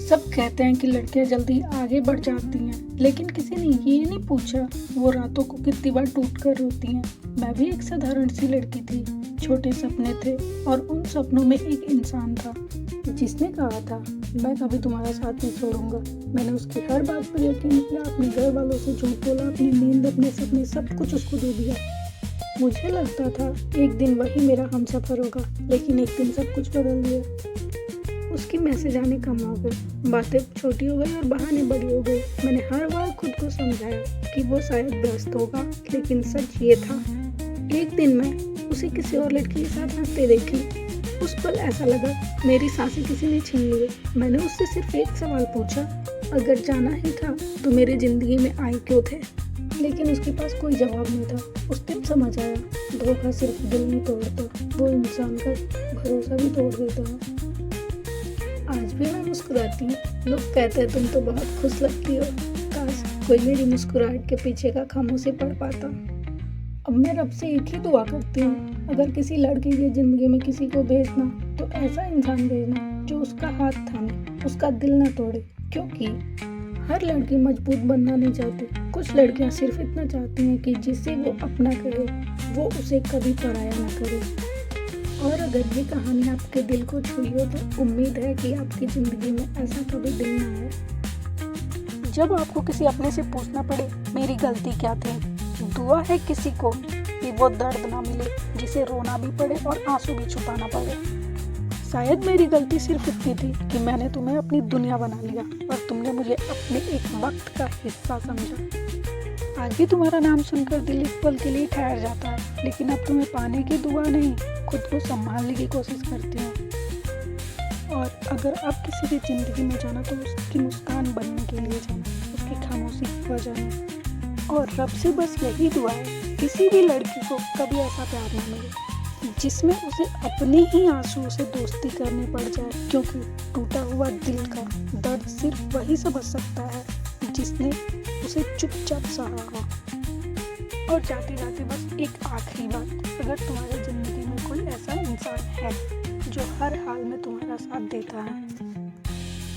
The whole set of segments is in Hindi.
सब कहते हैं कि लड़कियां जल्दी आगे बढ़ जाती हैं, लेकिन किसी ने ये नहीं पूछा वो रातों को कितनी बार टूट कर रोती हैं। मैं भी एक साधारण सी लड़की थी, छोटे सपने थे और उन सपनों में एक इंसान था जिसने कहा था मैं कभी तुम्हारा साथ नहीं छोड़ूंगा। मैंने उसकी हर बात पर यकीन किया, अपने घर वालों से झूठ बोला, अपनी नींद, अपने सपने सब कुछ उसको दे दिया। मुझे लगता था एक दिन वही मेरा हमसफर होगा, लेकिन एक दिन सब कुछ बदल दिया। उसकी मैसेज आने कम हो गए, बातें छोटी हो गई और बहाने बड़ी हो गई। मैंने हर बार खुद को समझाया कि वो शायद व्यस्त होगा, लेकिन सच ये था एक दिन मैं उसे किसी और लड़की के साथ हंसते देखी। उस पल ऐसा लगा मेरी सांसें किसी ने छीन ली। मैंने उससे सिर्फ एक सवाल पूछा, अगर जाना ही था तो मेरी जिंदगी में आए क्यों थे? लेकिन उसके पास कोई जवाब नहीं था। उस दिन समझ आया धोखा सिर्फ दिल नहीं तोड़ता, वो इंसान का भरोसा भी तोड़ देता है। आज भी मैं मुस्कुराती हूँ, लोग कहते हैं तुम तो बहुत खुश लगती हो। काश कोई मेरी मुस्कुराहट के पीछे का खामोशी पढ़ पाता। अब मैं रब से एक ही दुआ करती हूँ, अगर किसी लड़की की जिंदगी में किसी को भेजना तो ऐसा इंसान भेजना जो उसका हाथ थामे, उसका दिल न तोड़े। क्योंकि हर लड़की मजबूत बनना नहीं चाहती, कुछ लड़कियाँ सिर्फ इतना चाहती हैं कि जिसे वो अपना करे वो उसे कभी पराया न करे। और अगर ये कहानी आपके दिल को छुई हो तो उम्मीद है कि आपकी ज़िंदगी में ऐसा कभी दिन ना आए जब आपको किसी अपने से पूछना पड़े मेरी गलती क्या थी। दुआ है किसी को कि वो दर्द ना मिले जिसे रोना भी पड़े और आंसू भी छुपाना पड़े। शायद मेरी गलती सिर्फ इतनी थी कि मैंने तुम्हें अपनी दुनिया बना लिया और तुमने मुझे अपने एक वक्त का हिस्सा समझा। आज भी तुम्हारा नाम सुनकर दिल एक पल के लिए ठहर जाता है, लेकिन अब तुम्हें पाने की दुआ नहीं, खुद को संभालने की कोशिश करती हूँ। और अगर अब किसी की ज़िंदगी में जाना तो उसकी मुस्कान बनने के लिए जाना, उसकी खामोशी की वजह नहीं। और रब से बस यही दुआ है किसी भी लड़की को कभी ऐसा प्यार ना मिले जिसमें उसे अपने ही आंसू से दोस्ती करनी पड़ जाए, क्योंकि टूटा हुआ दिल का दर्द सिर्फ वही समझ सकता है जिसने उसे चुपचाप सहा हो। और जाते जाते बस एक आखिरी बात, अगर तुम्हारी जिंदगी में कोई ऐसा इंसान है जो हर हाल में तुम्हारा साथ देता है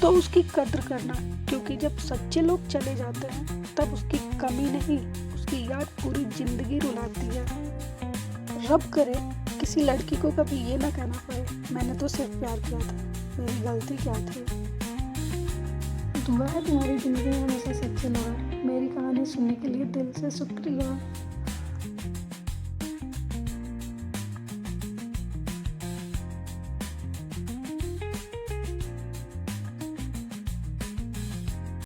तो उसकी कद्र करना, क्योंकि जब सच्चे लोग चले जाते हैं तब उसकी कमी नहीं, उसकी याद पूरी जिंदगी रुलाती है। रब करे किसी लड़की को कभी ये ना कहना पड़े मैंने तो सिर्फ प्यार किया था, मेरी गलती क्या थी। दुआ है तुम्हारी जिंदगी में हमेशा सच्चे लोग। मेरी कहानी सुनने के लिए दिल से शुक्रिया।